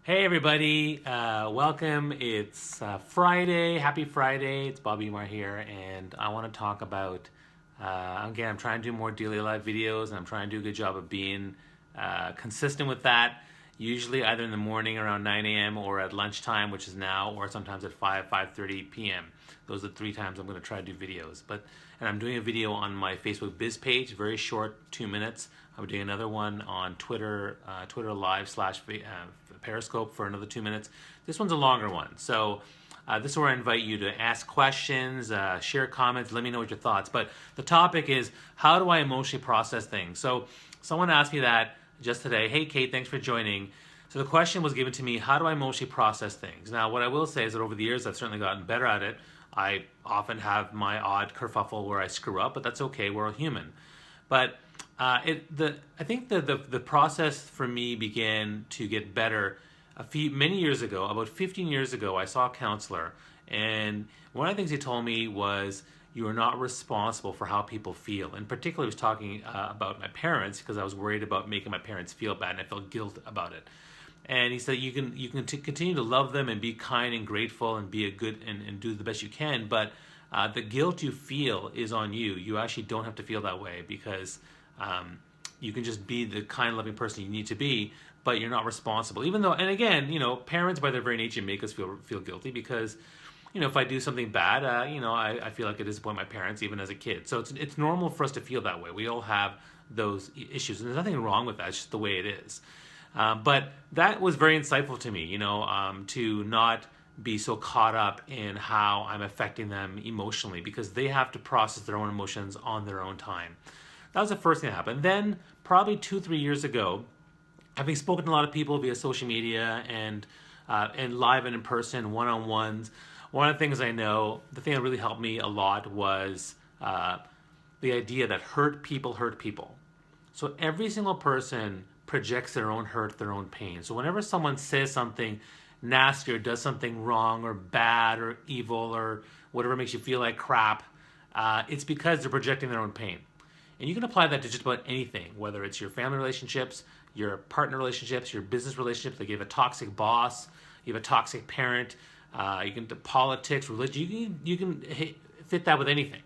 Hey everybody, welcome. It's Friday. Happy Friday. It's Bobby Mar here, and I want to talk about. Again, I'm trying to do more daily life videos, and I'm trying to do a good job of being consistent with that. Usually, either in the morning around 9 a.m. or at lunchtime, which is now, or sometimes at 5:30 p.m. Those are the three times I'm going to try to do videos. And I'm doing a video on my Facebook Biz page, very short, 2 minutes. I'm doing another one on Twitter, Twitter Live slash Periscope for another 2 minutes. This one's a longer one. So this is where I invite you to ask questions, share comments, let me know what your thoughts. But the topic is, how do I emotionally process things? So someone asked me that just today. Hey, Kate, thanks for joining. So the question was given to me, how do I emotionally process things? Now, what I will say is that over the years, I've certainly gotten better at it. I often have my odd kerfuffle where I screw up, but that's okay. We're all human. But I think the process for me began to get better many years ago. About 15 years ago, I saw a counselor, and one of the things he told me was, you are not responsible for how people feel. In particular, he was talking about my parents, because I was worried about making my parents feel bad, and I felt guilt about it. And he said, you can continue to love them and be kind and grateful and be a good and do the best you can, but the guilt you feel is on you. You actually don't have to feel that way, because you can just be the kind, loving person you need to be, but you're not responsible. Even though, and again, parents by their very nature make us feel guilty, because if I do something bad, I feel like I disappoint my parents even as a kid. So it's normal for us to feel that way. We all have those issues, and there's nothing wrong with that. It's just the way it is. But that was very insightful to me, to not be so caught up in how I'm affecting them emotionally, because they have to process their own emotions on their own time. That was the first thing that happened. Then, probably 2-3 years ago, having spoken to a lot of people via social media and live and in person, one-on-ones, one of the things I know, the thing that really helped me a lot was the idea that hurt people hurt people. So every single person projects their own hurt, their own pain. So whenever someone says something nasty or does something wrong or bad or evil or whatever makes you feel like crap, it's because they're projecting their own pain. And you can apply that to just about anything, whether it's your family relationships, your partner relationships, your business relationships. Like you have a toxic boss, you have a toxic parent, you can do politics, religion. You can fit that with anything.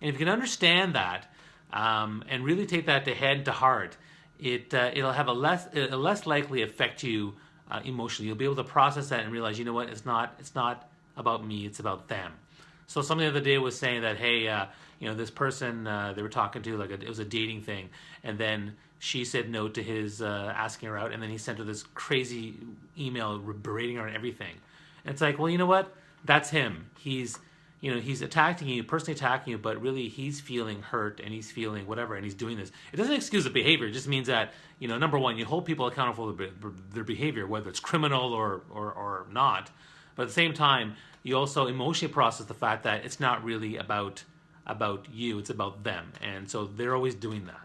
And if you can understand that and really take that to head to heart, it'll have a less likely affect you emotionally. You'll be able to process that and realize, you know what, it's not about me, it's about them. So somebody the other day was saying that, hey, this person they were talking to, it was a dating thing, and then she said no to his asking her out, and then he sent her this crazy email berating her and everything. And it's like, well, you know what? That's him. He's attacking you, personally attacking you, but really he's feeling hurt and he's feeling whatever, and he's doing this. It doesn't excuse the behavior. It just means that, number one, you hold people accountable for their behavior, whether it's criminal or not. But at the same time, you also emotionally process the fact that it's not really about you, it's about them. And so they're always doing that.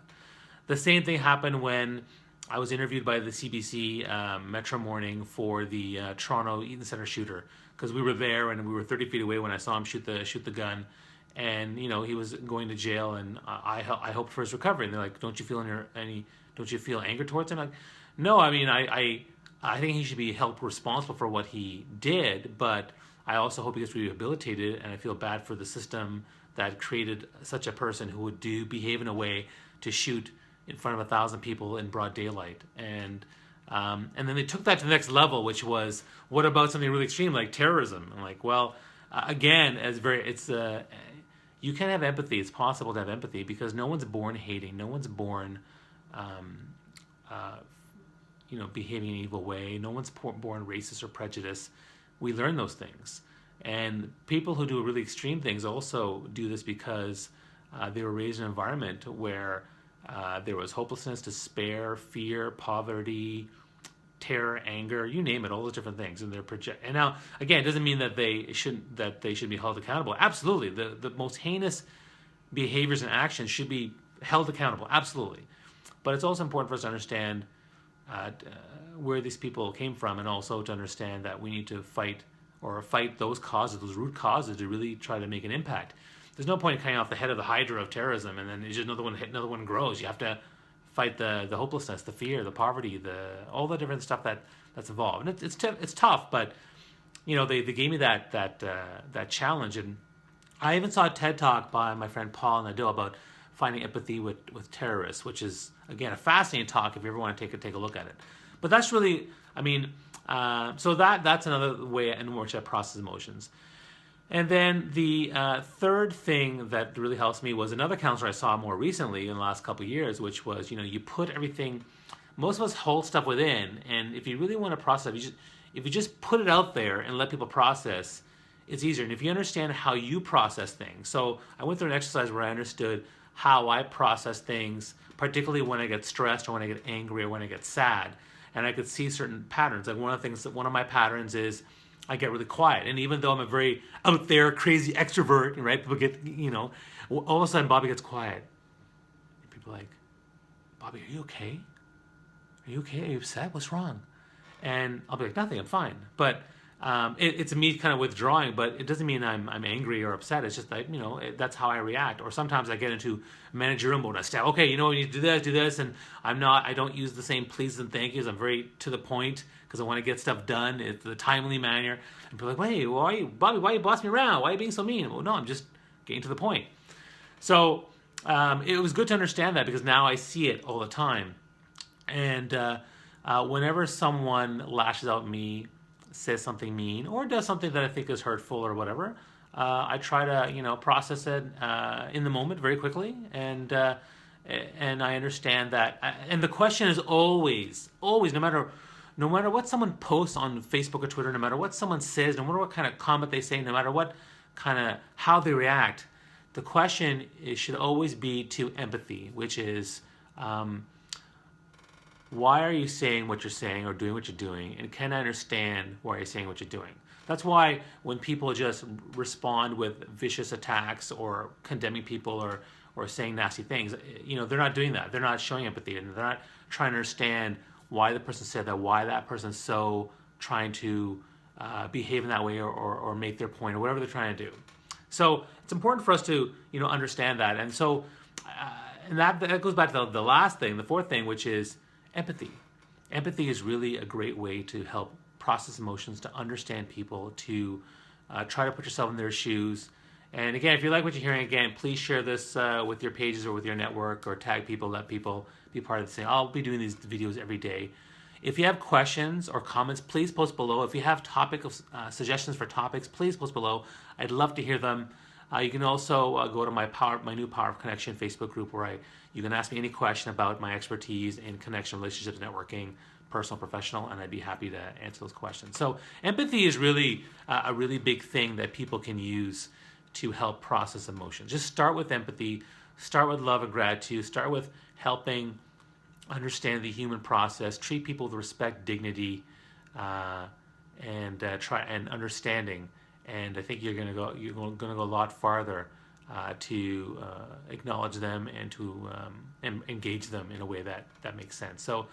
The same thing happened when I was interviewed by the CBC Metro Morning for the Toronto Eaton Centre shooter, because we were there and we were 30 feet away when I saw him shoot the gun, and he was going to jail, and I hoped for his recovery. And they're like, don't you feel anger towards him? I'm like, no, I mean, I think he should be held responsible for what he did, but I also hope he gets rehabilitated, and I feel bad for the system that created such a person who would behave in a way to shoot in front of 1,000 people in broad daylight. And then they took that to the next level, which was, what about something really extreme like terrorism? I'm like, well, again, you can have empathy. It's possible to have empathy, because no one's born hating. No one's born, behaving in an evil way. No one's born racist or prejudiced. We learn those things. And people who do really extreme things also do this because they were raised in an environment where there was hopelessness, despair, fear, poverty, terror, anger, you name it, all those different things. And and now, again, it doesn't mean that they should be held accountable. Absolutely, the most heinous behaviors and actions should be held accountable. Absolutely, but it's also important for us to understand where these people came from, and also to understand that we need to fight those causes, those root causes, to really try to make an impact. There's no point in cutting off the head of the hydra of terrorism and then just another one grows. You have to fight the hopelessness, the fear, the poverty, all the different stuff that's involved. And it's tough, but they gave me that challenge. And I even saw a TED talk by my friend Paul Nadeau about finding empathy with terrorists, which is again a fascinating talk if you ever want to take a look at it. But that's really, so that's another way in which I process emotions. And then the third thing that really helps me was another counselor I saw more recently in the last couple of years, which was, you put everything, most of us hold stuff within, and if you really want to process, if you just put it out there and let people process, it's easier. And if you understand how you process things, so I went through an exercise where I understood how I process things, particularly when I get stressed or when I get angry or when I get sad, and I could see certain patterns. Like one of my patterns is I get really quiet. And even though I'm a very out there, crazy extrovert, right? People get, all of a sudden Bobby gets quiet. And people are like, Bobby, are you okay? Are you okay? Are you upset? What's wrong? And I'll be like, nothing, I'm fine. But it's me kind of withdrawing, but it doesn't mean I'm angry or upset. It's just like, that's how I react. Or sometimes I get into managerial mode. I say, okay, you need to do this. And I don't use the same please and thank yous. I'm very to the point because I want to get stuff done in the timely manner. And people are like, wait, Bobby, why are you bossing me around? Why are you being so mean? Well, no, I'm just getting to the point. So it was good to understand that because now I see it all the time. And whenever someone lashes out at me, says something mean, or does something that I think is hurtful or whatever, I try to process it in the moment very quickly, and I understand that. And the question is always, no matter what someone posts on Facebook or Twitter, no matter what someone says, no matter what kind of comment they say, no matter what kind of how they react, the question should always be to empathy, which is, why are you saying what you're saying or doing what you're doing? And can I understand why you're saying what you're doing? That's why when people just respond with vicious attacks or condemning people or saying nasty things, they're not doing that. They're not showing empathy, and they're not trying to understand why the person said that, why that person's so trying to behave in that way or make their point or whatever they're trying to do. So it's important for us to understand that. And so and that goes back to the last thing, the fourth thing, which is empathy. Empathy is really a great way to help process emotions, to understand people, to try to put yourself in their shoes. And again, if you like what you're hearing, again, please share this with your pages or with your network, or tag people, let people be part of the thing. I'll be doing these videos every day. If you have questions or comments, please post below. If you have suggestions for topics, please post below. I'd love to hear them. You can also go to my new Power of Connection Facebook group, where you can ask me any question about my expertise in connection, relationships, networking, personal, professional, and I'd be happy to answer those questions. So empathy is really a really big thing that people can use to help process emotions. Just start with empathy, start with love and gratitude, start with helping understand the human process, treat people with respect, dignity, and understanding. And I think you're going to go a lot farther to acknowledge them and to engage them in a way that makes sense. So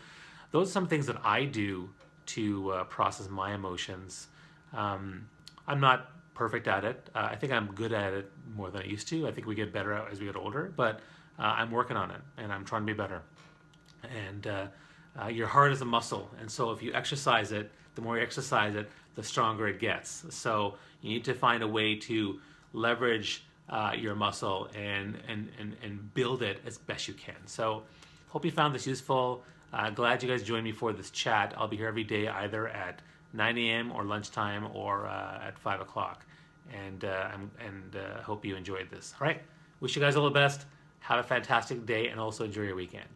those are some things that I do to process my emotions. I'm not perfect at it. I think I'm good at it more than I used to. I think we get better as we get older, but I'm working on it, and I'm trying to be better. And your heart is a muscle, and so if you exercise it, the more you exercise it, the stronger it gets. So you need to find a way to leverage your muscle and build it as best you can. So hope you found this useful. Glad you guys joined me for this chat. I'll be here every day, either at 9 a.m. or lunchtime, or at 5 o'clock. And hope you enjoyed this. All right. Wish you guys all the best. Have a fantastic day, and also enjoy your weekend.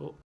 Oh.